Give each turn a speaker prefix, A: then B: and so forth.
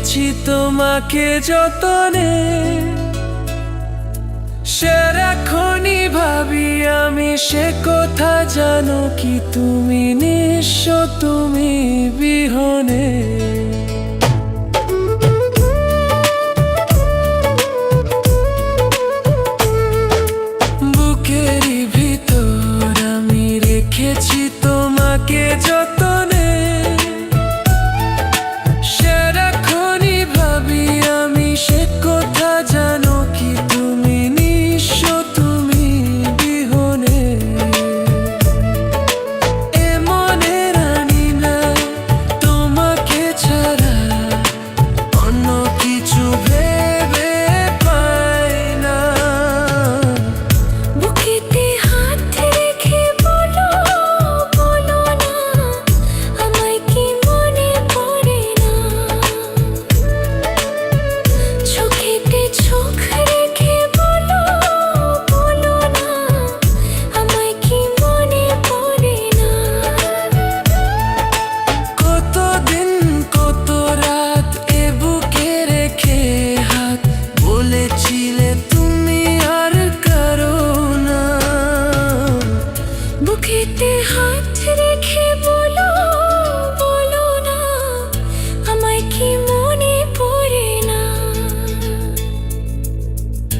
A: রেখেছি তোমাকে যতনে, সারাক্ষণই ভাবি আমি সে কথা, জানো কি তুমি নিঃস্ব, তুমি বিহনে। বুকেরই ভিতর আমি রেখেছি তোমাকে যতনে, সারাক্ষণই ভাবি আমি সে কথা, জানো কি তুমি নিঃস্ব, তুমি বিহনে। এ মনে রানি না তোমাকে ছাড়া, অন্য কিছু ভেবে পাই না।
B: বুকেতে হাত রেখে বলো, বলো না আমায় কি মনে পড়ে না। চোখেতে চোখ রেখে বলো, বলো না আমায় কি মনে পড়ে না।
A: কতদিন কত রাত এ বুকে রেখে হাত, বলেছিলে তুমি আর কারো না।
B: বুকেতে হাত